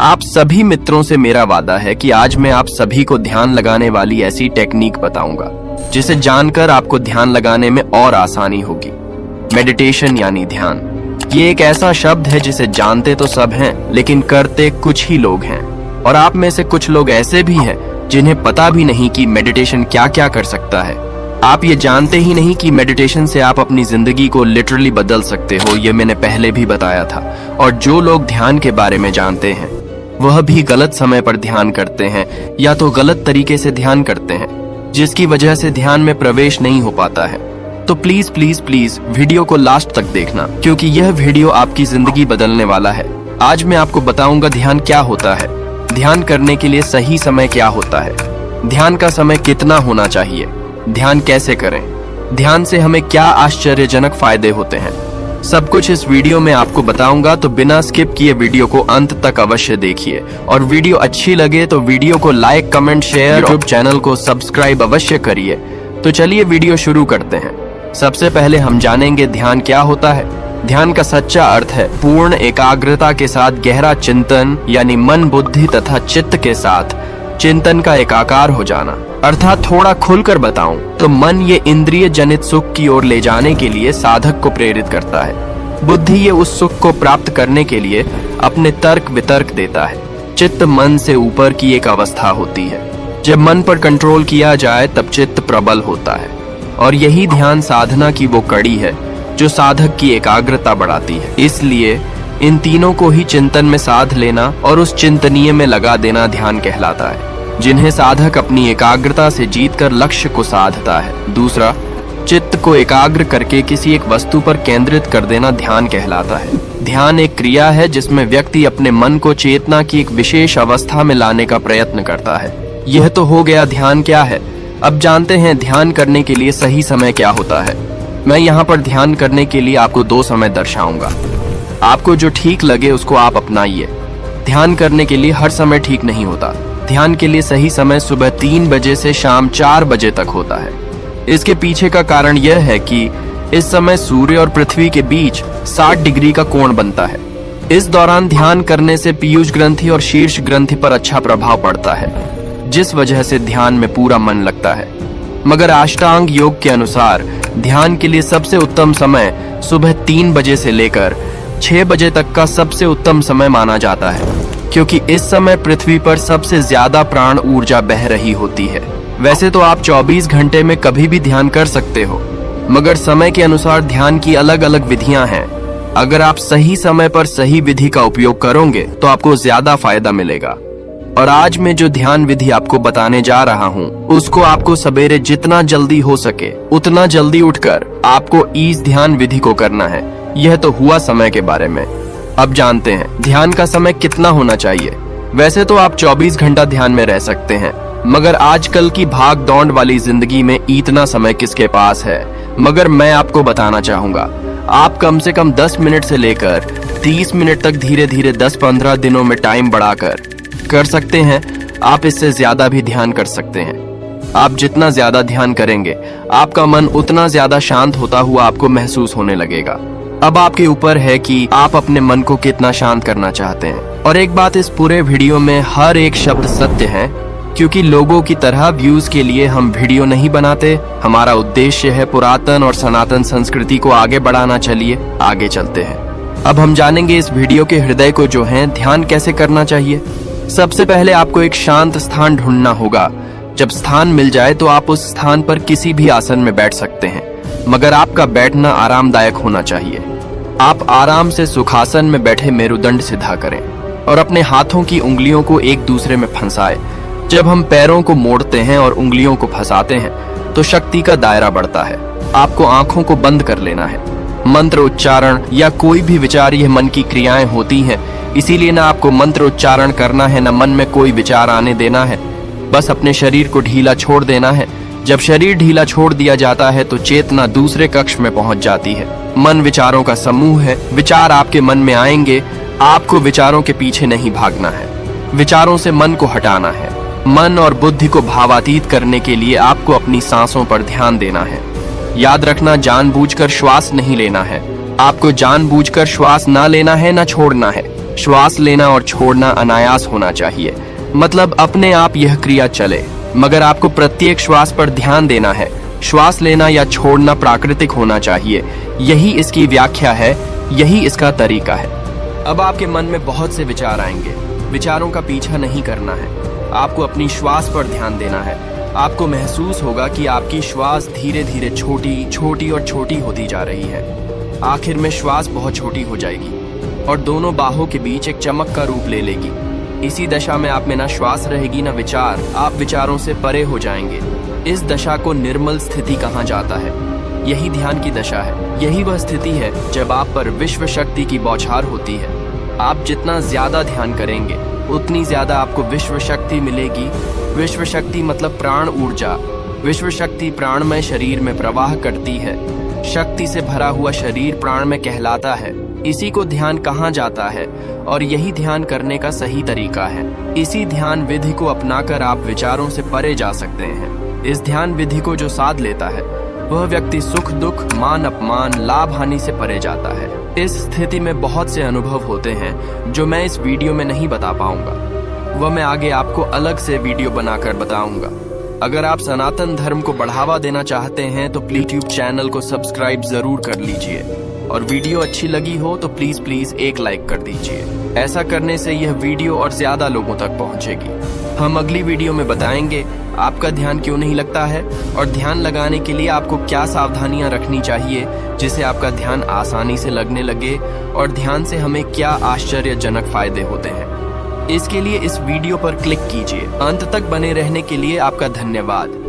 आप सभी मित्रों से मेरा वादा है कि आज मैं आप सभी को ध्यान लगाने वाली ऐसी टेक्निक बताऊंगा जिसे जानकर आपको ध्यान लगाने में और आसानी होगी। मेडिटेशन यानी ध्यान, ये एक ऐसा शब्द है जिसे जानते तो सब हैं, लेकिन करते कुछ ही लोग हैं। और आप में से कुछ लोग ऐसे भी हैं जिन्हें पता भी नहीं कि मेडिटेशन क्या क्या कर सकता है। आप ये जानते ही नहीं कि मेडिटेशन से आप अपनी जिंदगी को लिटरली बदल सकते हो, ये मैंने पहले भी बताया था। और जो लोग ध्यान के बारे में जानते हैं वह भी गलत समय पर ध्यान करते हैं या तो गलत तरीके से ध्यान करते हैं, जिसकी वजह से ध्यान में प्रवेश नहीं हो पाता है। तो प्लीज प्लीज प्लीज वीडियो को लास्ट तक देखना, क्योंकि यह वीडियो आपकी जिंदगी बदलने वाला है। आज मैं आपको बताऊंगा ध्यान क्या होता है, ध्यान करने के लिए सही समय क्या होता है, ध्यान का समय कितना होना चाहिए, ध्यान कैसे करें, ध्यान से हमें क्या आश्चर्यजनक फायदे होते हैं। सब कुछ इस वीडियो में आपको बताऊंगा, तो बिना स्किप किए वीडियो को अंत तक अवश्य देखिए। और वीडियो अच्छी लगे तो वीडियो को like, comment, share, YouTube channel को सब्सक्राइब अवश्य करिए। तो चलिए वीडियो शुरू करते हैं। सबसे पहले हम जानेंगे ध्यान क्या होता है। ध्यान का सच्चा अर्थ है पूर्ण एकाग्रता के साथ गहरा चिंतन, यानी मन, बुद्धि तथा चित्त के साथ चिंतन का एकाकार हो जाना। अर्थात थोड़ा खुलकर बताऊं तो मन ये इंद्रिय जनित सुख की ओर ले जाने के लिए साधक को प्रेरित करता है। बुद्धि ये उस सुख को प्राप्त करने के लिए अपने तर्क वितर्क देता है। चित्त मन से ऊपर की एक अवस्था होती है। जब मन पर कंट्रोल किया जाए तब चित्त प्रबल होता है। और यही ध्यान साधना की वो कड़ी है जो साधक की एकाग्रता बढ़ाती है। इसलिए इन तीनों को ही चिंतन में साध लेना और उस चिंतनीय में लगा देना ध्यान कहलाता है, जिन्हें साधक अपनी एकाग्रता से जीतकर लक्ष्य को साधता है। दूसरा, चित्त को एकाग्र करके किसी एक वस्तु पर केंद्रित कर देना ध्यान कहलाता है। ध्यान एक क्रिया है जिसमें व्यक्ति अपने मन को चेतना की एक विशेष अवस्था में लाने का प्रयत्न करता है। यह तो हो गया ध्यान क्या है। अब जानते हैं ध्यान करने के लिए सही समय क्या होता है। मैं यहाँ पर ध्यान करने के लिए आपको 2 समय दर्शाऊंगा। आपको जो ठीक लगे उसको आप अपनाइए। ध्यान करने के लिए हर समय ठीक नहीं होता। ध्यान के लिए सही समय सुबह 3 बजे से शाम 4 बजे तक होता है। इसके पीछे का कारण यह है कि इस समय सूर्य और पृथ्वी के बीच 60 डिग्री का कोण बनता है। इस दौरान ध्यान करने से पीयूष ग्रंथि और शीर्ष ग्रंथि पर अच्छा प्रभाव पड़ता है, जिस वजह से ध्यान में पूरा मन लगता है। मगर अष्टांग योग के अनुसार ध्यान के लिए सबसे उत्तम समय सुबह 3 बजे से लेकर 6 बजे तक का सबसे उत्तम समय माना जाता है, क्योंकि इस समय पृथ्वी पर सबसे ज्यादा प्राण ऊर्जा बह रही होती है। वैसे तो आप 24 घंटे में कभी भी ध्यान कर सकते हो, मगर समय के अनुसार ध्यान की अलग अलग विधियां हैं। अगर आप सही समय पर सही विधि का उपयोग करोगे तो आपको ज्यादा फायदा मिलेगा। और आज मैं जो ध्यान विधि आपको बताने जा रहा हूँ उसको आपको सवेरे जितना जल्दी हो सके उतना जल्दी उठकर आपको इस ध्यान विधि को करना है। यह तो हुआ समय के बारे में। अब जानते हैं ध्यान का समय कितना होना चाहिए। वैसे तो आप 24 घंटा ध्यान में रह सकते हैं, मगर आजकल की भाग दौड़ वाली जिंदगी में इतना समय किसके पास है। मगर मैं आपको बताना चाहूंगा, आप कम से कम 10 मिनट से लेकर 30 मिनट तक धीरे धीरे 10-15 दिनों में टाइम बढ़ाकर कर सकते हैं। आप इससे ज्यादा भी ध्यान कर सकते हैं। आप जितना ज्यादा ध्यान करेंगे आपका मन उतना ज्यादा शांत होता हुआ आपको महसूस होने लगेगा। अब आपके ऊपर है कि आप अपने मन को कितना शांत करना चाहते हैं। और एक बात, इस पूरे वीडियो में हर एक शब्द सत्य है, क्योंकि लोगों की तरह व्यूज के लिए हम वीडियो नहीं बनाते। हमारा उद्देश्य है पुरातन और सनातन संस्कृति को आगे बढ़ाना। चलिए आगे चलते हैं। अब हम जानेंगे इस वीडियो के हृदय को जो है ध्यान कैसे करना चाहिए। सबसे पहले आपको एक शांत स्थान ढूंढना होगा। जब स्थान मिल जाए तो आप उस स्थान पर किसी भी आसन में बैठ सकते हैं, मगर आपका बैठना आरामदायक होना चाहिए। आप आराम से सुखासन में बैठे मेरुदंड सीधा करें और अपने हाथों की उंगलियों को एक दूसरे में फंसाएं। जब हम पैरों को मोड़ते हैं और उंगलियों को फंसाते हैं तो शक्ति का दायरा बढ़ता है। आपको आंखों को बंद कर लेना है। मंत्र उच्चारण या कोई भी विचार, यह मन की क्रियाएं होती हैं, इसीलिए ना आपको मंत्र उच्चारण करना है, ना मन में कोई विचार आने देना है। बस अपने शरीर को ढीला छोड़ देना है। जब शरीर ढीला छोड़ दिया जाता है तो चेतना दूसरे कक्ष में पहुंच जाती है। मन विचारों का समूह है। विचार आपके मन में आएंगे, आपको विचारों के पीछे नहीं भागना है, विचारों से मन को हटाना है। मन और बुद्धि को भावातीत करने के लिए आपको अपनी सांसों पर ध्यान देना है। याद रखना, जानबूझकर श्वास नहीं लेना है। आपको जानबूझकर श्वास ना लेना है, ना छोड़ना है। श्वास लेना और छोड़ना अनायास होना चाहिए, मतलब अपने आप यह क्रिया चले, मगर आपको प्रत्येक श्वास पर ध्यान देना है। श्वास लेना या छोड़ना प्राकृतिक होना चाहिए। यही इसकी व्याख्या है, यही इसका तरीका है। अब आपके मन में बहुत से विचार आएंगे। विचारों का पीछा नहीं करना है, आपको अपनी श्वास पर ध्यान देना है। आपको महसूस होगा कि आपकी श्वास धीरे धीरे छोटी छोटी और छोटी होती जा रही है। आखिर में श्वास बहुत छोटी हो जाएगी और दोनों बाहों के बीच एक चमक का रूप ले लेगी। इसी दशा में आप में ना श्वास रहेगी ना विचार, आप विचारों से परे हो जाएंगे। इस दशा को निर्मल स्थिति कहा जाता है। यही ध्यान की दशा है। यही वह स्थिति है जब आप पर विश्व शक्ति की बौछार होती है। आप जितना ज्यादा ध्यान करेंगे उतनी ज्यादा आपको विश्व शक्ति मिलेगी। विश्व शक्ति मतलब प्राण ऊर्जा। विश्व शक्ति प्राणमय शरीर में प्रवाह करती है। शक्ति से भरा हुआ शरीर प्राणमय कहलाता है। इसी को ध्यान कहा जाता है और यही ध्यान करने का सही तरीका है। इसी ध्यान विधि को अपनाकर आप विचारों से परे जा सकते हैं। इस ध्यान विधि को जो साध लेता है वह व्यक्ति सुख दुख, मान अपमान, लाभ हानि से परे जाता है। इस स्थिति में बहुत से अनुभव होते हैं जो मैं इस वीडियो में नहीं बता पाऊंगा। वह मैं आगे आपको अलग से वीडियो बनाकर बताऊंगा। अगर आप सनातन धर्म को बढ़ावा देना चाहते हैं तो प्लीज यूट्यूब चैनल को सब्सक्राइब जरूर कर लीजिए और वीडियो अच्छी लगी हो तो प्लीज एक लाइक कर दीजिए। ऐसा करने से यह वीडियो और ज्यादा लोगों तक पहुंचेगी। हम अगली वीडियो में बताएंगे आपका ध्यान क्यों नहीं लगता है और ध्यान लगाने के लिए आपको क्या सावधानियां रखनी चाहिए जिससे आपका ध्यान आसानी से लगने लगे और ध्यान से हमें क्या आश्चर्यजनक फायदे होते हैं। इसके लिए इस वीडियो पर क्लिक कीजिए। अंत तक बने रहने के लिए आपका धन्यवाद।